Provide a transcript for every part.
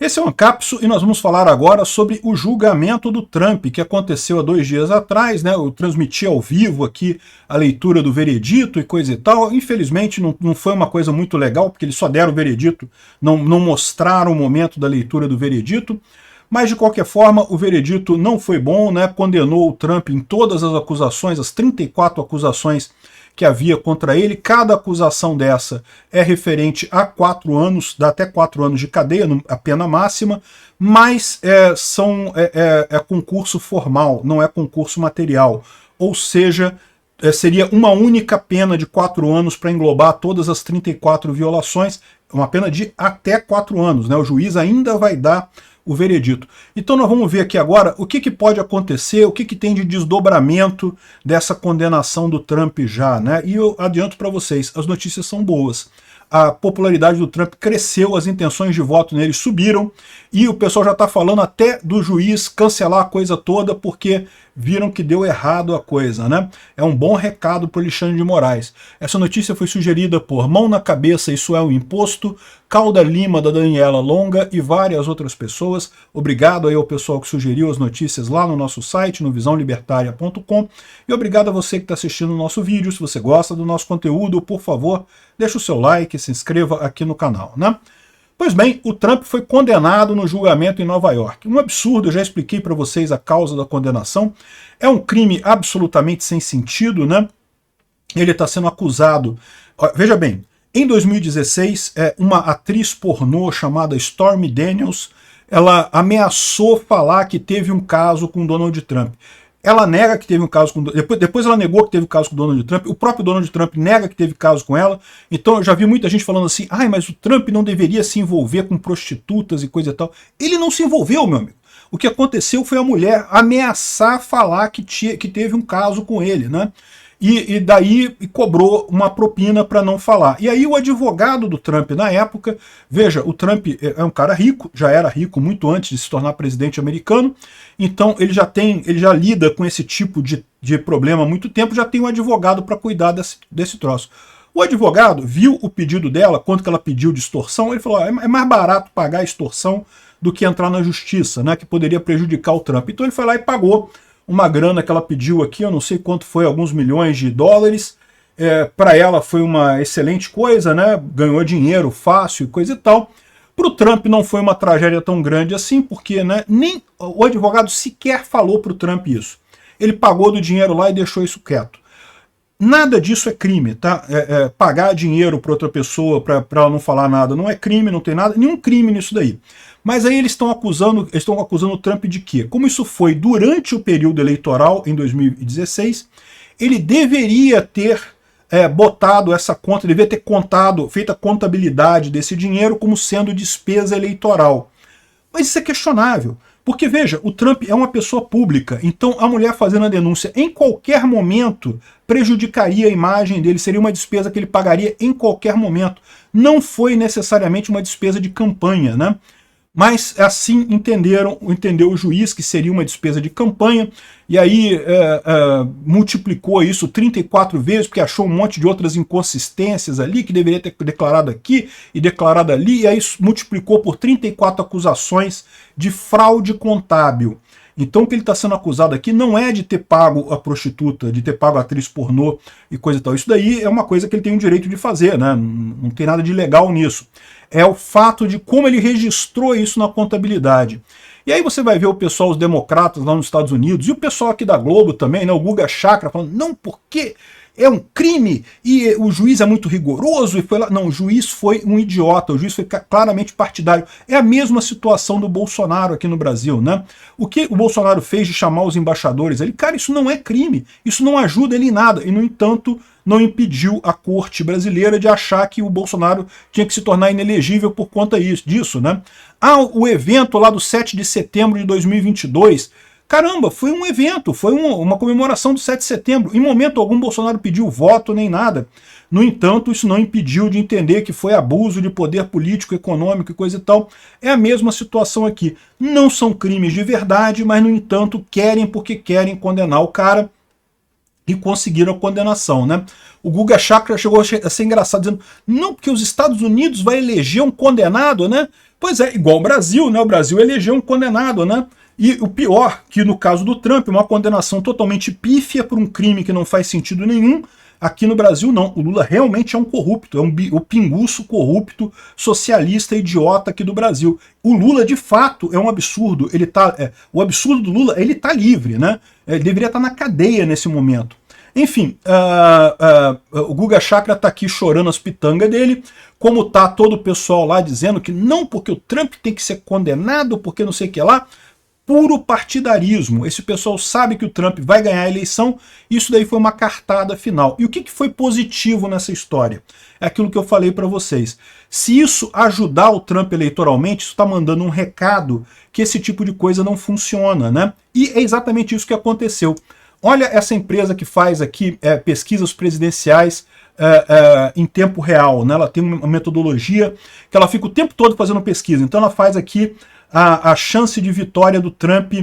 Esse é o Ancapso e nós vamos falar agora sobre o julgamento do Trump, que aconteceu há 2 dias atrás, né? Eu transmiti ao vivo aqui a leitura do veredito e coisa e tal. Infelizmente não foi uma coisa muito legal, porque eles só deram o veredito, não mostraram o momento da leitura do veredito. Mas, de qualquer forma, o veredito não foi bom, né? Condenou o Trump em todas as acusações, as 34 acusações que havia contra ele. Cada acusação dessa é referente a 4 anos, dá até 4 anos de cadeia, a pena máxima, mas é concurso formal, não é concurso material. Ou seja, seria uma única pena de 4 anos para englobar todas as 34 violações, uma pena de até 4 anos, né? O juiz ainda vai dar o veredito. Então nós vamos ver aqui agora o que pode acontecer, o que tem de desdobramento dessa condenação do Trump já, né? E eu adianto para vocês, as notícias são boas. A popularidade do Trump cresceu, as intenções de voto nele subiram, e o pessoal já está falando até do juiz cancelar a coisa toda, porque viram que deu errado a coisa, né? É um bom recado para o Alexandre de Moraes. Essa notícia foi sugerida por Mão na Cabeça, Isso é um Imposto, Calda Lima, da Daniela Longa e várias outras pessoas. Obrigado aí ao pessoal que sugeriu as notícias lá no nosso site, no visãolibertaria.com, e obrigado a você que está assistindo o nosso vídeo. Se você gosta do nosso conteúdo, por favor, deixa o seu like, se inscreva aqui no canal, né? Pois bem, o Trump foi condenado no julgamento em Nova York. Um absurdo, eu já expliquei para vocês a causa da condenação. É um crime absolutamente sem sentido, né? Ele está sendo acusado... Veja bem, em 2016, uma atriz pornô chamada Stormy Daniels, ela ameaçou falar que teve um caso com Donald Trump. Ela nega que teve um caso com... Depois ela negou que teve um caso com o Donald Trump. O próprio Donald Trump nega que teve caso com ela. Então eu já vi muita gente falando assim, mas o Trump não deveria se envolver com prostitutas e coisa e tal. Ele não se envolveu, meu amigo. O que aconteceu foi a mulher ameaçar falar que teve um caso com ele, né? E daí cobrou uma propina para não falar. E aí o advogado do Trump na época, veja, o Trump é um cara rico, já era rico muito antes de se tornar presidente americano, então ele já lida com esse tipo de problema há muito tempo, já tem um advogado para cuidar desse troço. O advogado viu o pedido dela, quanto que ela pediu de extorsão, ele falou, é mais barato pagar a extorsão do que entrar na justiça, né, que poderia prejudicar o Trump. Então ele foi lá e pagou uma grana que ela pediu aqui, eu não sei quanto foi, alguns milhões de dólares. Para ela foi uma excelente coisa, né? Ganhou dinheiro fácil e coisa e tal. Para o Trump não foi uma tragédia tão grande assim, porque, né, nem o advogado sequer falou para o Trump isso. Ele pagou do dinheiro lá e deixou isso quieto. Nada disso é crime, tá? Pagar dinheiro para outra pessoa para ela não falar nada não é crime, não tem nada, nenhum crime nisso daí. Mas aí eles estão acusando o Trump de quê? Como isso foi durante o período eleitoral, em 2016, ele deveria ter botado essa conta, deveria ter feito a contabilidade desse dinheiro como sendo despesa eleitoral. Mas isso é questionável. Porque, veja, o Trump é uma pessoa pública, então a mulher fazendo a denúncia em qualquer momento prejudicaria a imagem dele, seria uma despesa que ele pagaria em qualquer momento. Não foi necessariamente uma despesa de campanha, né? Mas assim entendeu o juiz que seria uma despesa de campanha, e aí multiplicou isso 34 vezes, porque achou um monte de outras inconsistências ali, que deveria ter declarado aqui e declarado ali, e aí multiplicou por 34 acusações de fraude contábil. Então o que ele está sendo acusado aqui não é de ter pago a prostituta, de ter pago a atriz pornô e coisa e tal. Isso daí é uma coisa que ele tem o direito de fazer, né? Não tem nada de legal nisso. É o fato de como ele registrou isso na contabilidade. E aí você vai ver o pessoal, os democratas lá nos Estados Unidos, e o pessoal aqui da Globo também, né, o Guga Chakra, falando, não, porque é um crime, e o juiz é muito rigoroso, e foi lá. Não, o juiz foi um idiota, o juiz foi claramente partidário. É a mesma situação do Bolsonaro aqui no Brasil, né? O que o Bolsonaro fez de chamar os embaixadores ali, cara, isso não é crime, isso não ajuda ele em nada, e no entanto não impediu a corte brasileira de achar que o Bolsonaro tinha que se tornar inelegível por conta disso, né? O evento lá do 7 de setembro de 2022, caramba, foi um evento, foi uma comemoração do 7 de setembro. Em momento algum Bolsonaro pediu voto nem nada. No entanto, isso não impediu de entender que foi abuso de poder político, econômico e coisa e tal. É a mesma situação aqui. Não são crimes de verdade, mas no entanto querem porque querem condenar o cara. e conseguiram a condenação, né? O Guga Chakra chegou a ser engraçado, dizendo, não, porque os Estados Unidos vai eleger um condenado, né? Pois é, igual o Brasil, né? O Brasil elegeu um condenado, né? E o pior, que no caso do Trump, uma condenação totalmente pífia por um crime que não faz sentido nenhum. Aqui no Brasil não, o Lula realmente é um corrupto, é o pinguço corrupto, socialista, idiota aqui do Brasil. O Lula, de fato, é um absurdo, o absurdo do Lula, ele tá livre, né? Ele deveria estar na cadeia nesse momento. Enfim, o Guga Chakra tá aqui chorando as pitangas dele, como tá todo o pessoal lá dizendo que não, porque o Trump tem que ser condenado, porque não sei o que lá. Puro partidarismo. Esse pessoal sabe que o Trump vai ganhar a eleição, isso daí foi uma cartada final. E o que foi positivo nessa história? É aquilo que eu falei para vocês. Se isso ajudar o Trump eleitoralmente, isso está mandando um recado que esse tipo de coisa não funciona, né? E é exatamente isso que aconteceu. Olha essa empresa que faz aqui pesquisas presidenciais em tempo real, né? Ela tem uma metodologia que ela fica o tempo todo fazendo pesquisa. Então ela faz aqui a chance de vitória do Trump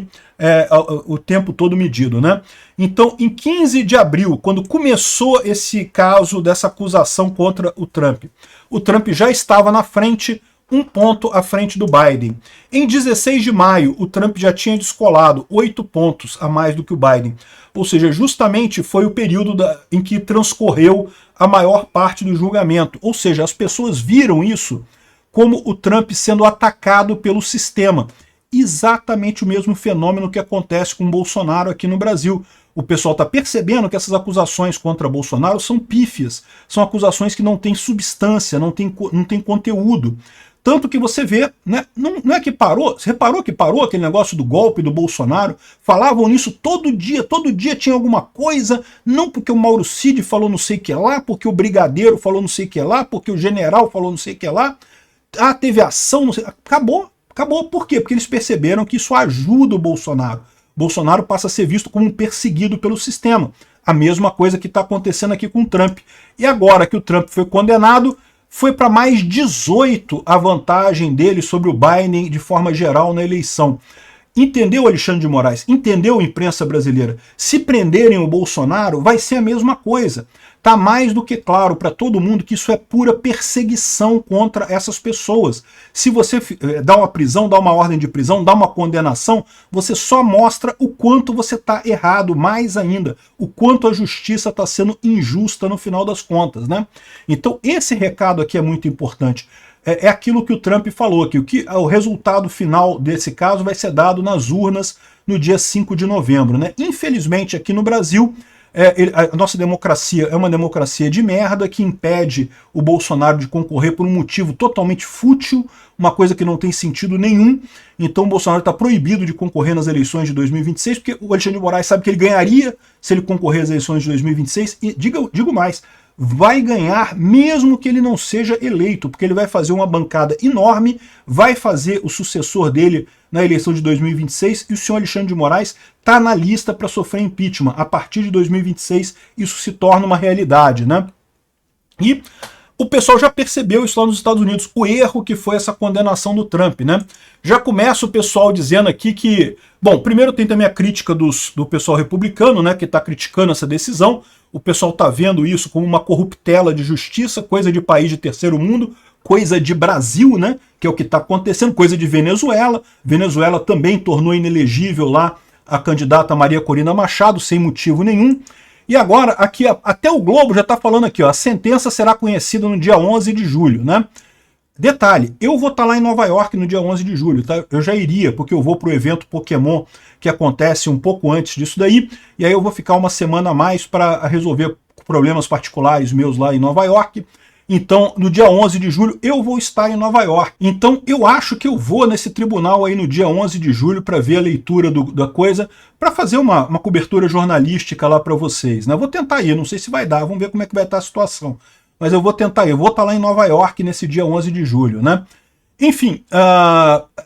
o tempo todo medido, né? Então, em 15 de abril, quando começou esse caso dessa acusação contra o Trump já estava na frente, 1 ponto à frente do Biden. Em 16 de maio, o Trump já tinha descolado 8 pontos a mais do que o Biden. Ou seja, justamente foi o período em que transcorreu a maior parte do julgamento. Ou seja, as pessoas viram isso como o Trump sendo atacado pelo sistema. Exatamente o mesmo fenômeno que acontece com o Bolsonaro aqui no Brasil. O pessoal está percebendo que essas acusações contra Bolsonaro são pífias, são acusações que não têm substância, não têm conteúdo. Tanto que você vê, né, não é que parou, você reparou que parou aquele negócio do golpe do Bolsonaro? Falavam nisso todo dia tinha alguma coisa, não porque o Mauro Cid falou não sei o que lá, porque o Brigadeiro falou não sei o que lá, porque o General falou não sei o que lá. Teve ação, não sei, acabou. Por quê? Porque eles perceberam que isso ajuda o Bolsonaro. Bolsonaro passa a ser visto como um perseguido pelo sistema. A mesma coisa que está acontecendo aqui com o Trump. E agora que o Trump foi condenado, foi para mais 18 a vantagem dele sobre o Biden de forma geral na eleição. Entendeu, Alexandre de Moraes? Entendeu, imprensa brasileira? Se prenderem o Bolsonaro, vai ser a mesma coisa. Está mais do que claro para todo mundo que isso é pura perseguição contra essas pessoas. Se você dá uma prisão, dá uma ordem de prisão, dá uma condenação, você só mostra o quanto você está errado, mais ainda, o quanto a justiça está sendo injusta no final das contas, né? Então esse recado aqui é muito importante. É aquilo que o Trump falou, que o resultado final desse caso vai ser dado nas urnas no dia 5 de novembro, né? Infelizmente aqui no Brasil, a nossa democracia é uma democracia de merda que impede o Bolsonaro de concorrer por um motivo totalmente fútil, uma coisa que não tem sentido nenhum. Então o Bolsonaro está proibido de concorrer nas eleições de 2026, porque o Alexandre de Moraes sabe que ele ganharia se ele concorrer às eleições de 2026, e digo mais, vai ganhar mesmo que ele não seja eleito, porque ele vai fazer uma bancada enorme, vai fazer o sucessor dele na eleição de 2026, e o senhor Alexandre de Moraes está na lista para sofrer impeachment. A partir de 2026 isso se torna uma realidade, né? E o pessoal já percebeu isso lá nos Estados Unidos, o erro que foi essa condenação do Trump, né? Já começa o pessoal dizendo aqui que... Bom, primeiro tem também a crítica do pessoal republicano, né, que está criticando essa decisão. O pessoal está vendo isso como uma corruptela de justiça, coisa de país de terceiro mundo, coisa de Brasil, né, que é o que está acontecendo, coisa de Venezuela. Venezuela também tornou inelegível lá a candidata Maria Corina Machado, sem motivo nenhum. E agora, aqui, até o Globo já está falando aqui, ó, a sentença será conhecida no dia 11 de julho, né? Detalhe, eu vou estar lá em Nova York no dia 11 de julho, tá? Eu já iria, porque eu vou para o evento Pokémon que acontece um pouco antes disso daí, e aí eu vou ficar uma semana a mais para resolver problemas particulares meus lá em Nova York. Então, no dia 11 de julho, eu vou estar em Nova York. Então, eu acho que eu vou nesse tribunal aí no dia 11 de julho para ver a leitura da coisa, para fazer uma cobertura jornalística lá para vocês, né? Eu vou tentar ir, não sei se vai dar, vamos ver como é que vai estar a situação. Mas eu vou tentar ir, eu vou estar lá em Nova York nesse dia 11 de julho, né? Enfim,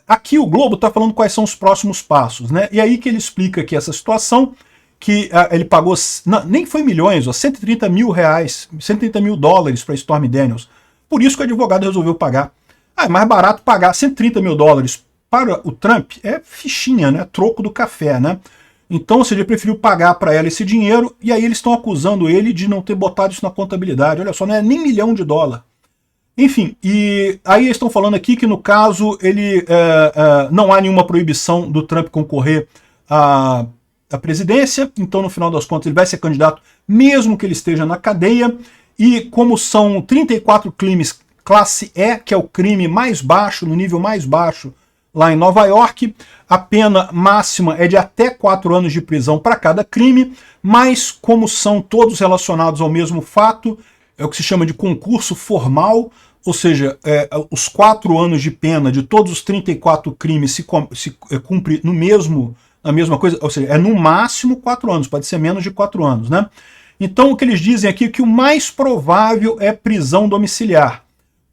aqui o Globo está falando quais são os próximos passos, né? E aí que ele explica aqui essa situação, que ele pagou, não, nem foi milhões, ó, 130 mil reais, 130 mil dólares para Stormy Daniels. Por isso que o advogado resolveu pagar. É mais barato pagar 130 mil dólares para o Trump, é fichinha, né? Troco do café, né? Então, ou seja, ele preferiu pagar para ela esse dinheiro, e aí eles estão acusando ele de não ter botado isso na contabilidade. Olha só, não é nem $1 milhão. Enfim, e aí eles estão falando aqui que no caso ele não há nenhuma proibição do Trump concorrer à presidência, então no final das contas ele vai ser candidato mesmo que ele esteja na cadeia, e como são 34 crimes classe E, que é o crime mais baixo, no nível mais baixo lá em Nova York, a pena máxima é de até 4 anos de prisão para cada crime, mas como são todos relacionados ao mesmo fato, é o que se chama de concurso formal, ou seja, os 4 anos de pena de todos os 34 crimes se cumpre na mesma coisa, ou seja, é no máximo 4 anos, pode ser menos de 4 anos, né? Então o que eles dizem aqui é que o mais provável é prisão domiciliar.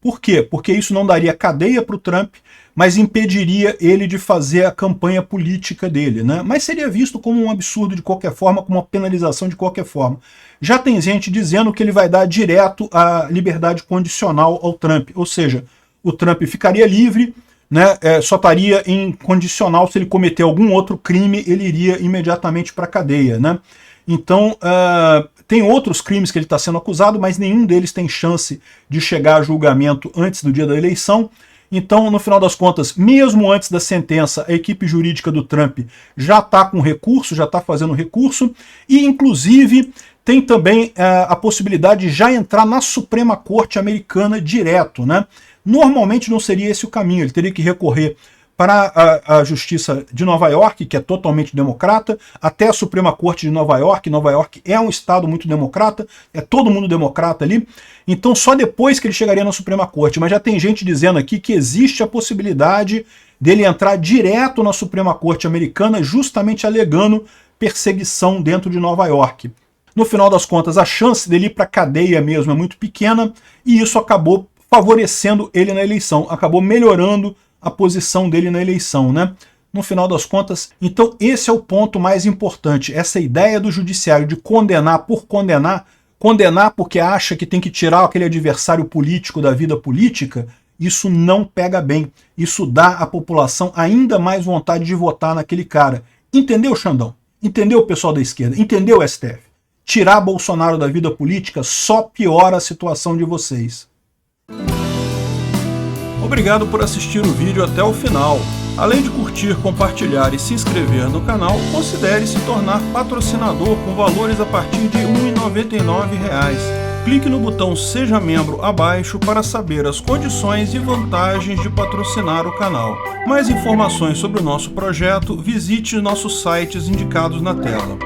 Por quê? Porque isso não daria cadeia para o Trump, mas impediria ele de fazer a campanha política dele, né? Mas seria visto como um absurdo de qualquer forma, como uma penalização de qualquer forma. Já tem gente dizendo que ele vai dar direto a liberdade condicional ao Trump, ou seja, o Trump ficaria livre, né? Só estaria em condicional se ele cometer algum outro crime, ele iria imediatamente para a cadeia, né? Então, tem outros crimes que ele está sendo acusado, mas nenhum deles tem chance de chegar a julgamento antes do dia da eleição. Então, no final das contas, mesmo antes da sentença, a equipe jurídica do Trump já está com recurso, já está fazendo recurso, e inclusive tem também a possibilidade de já entrar na Suprema Corte americana direto, né? Normalmente não seria esse o caminho, ele teria que recorrer para a Justiça de Nova York, que é totalmente democrata, até a Suprema Corte de Nova York. Nova York é um estado muito democrata, é todo mundo democrata ali, então só depois que ele chegaria na Suprema Corte. Mas já tem gente dizendo aqui que existe a possibilidade dele entrar direto na Suprema Corte americana, justamente alegando perseguição dentro de Nova York. No final das contas, a chance dele ir para a cadeia mesmo é muito pequena, e isso acabou favorecendo ele na eleição, acabou melhorando a posição dele na eleição, né? No final das contas, então esse é o ponto mais importante, essa ideia do judiciário de condenar por condenar, condenar porque acha que tem que tirar aquele adversário político da vida política, isso não pega bem, isso dá à população ainda mais vontade de votar naquele cara. Entendeu, Xandão? Entendeu o pessoal da esquerda? Entendeu, STF? Tirar Bolsonaro da vida política só piora a situação de vocês. Obrigado por assistir o vídeo até o final. Além de curtir, compartilhar e se inscrever no canal, considere se tornar patrocinador com valores a partir de R$ 1,99. Clique no botão Seja Membro abaixo para saber as condições e vantagens de patrocinar o canal. Mais informações sobre o nosso projeto, visite nossos sites indicados na tela.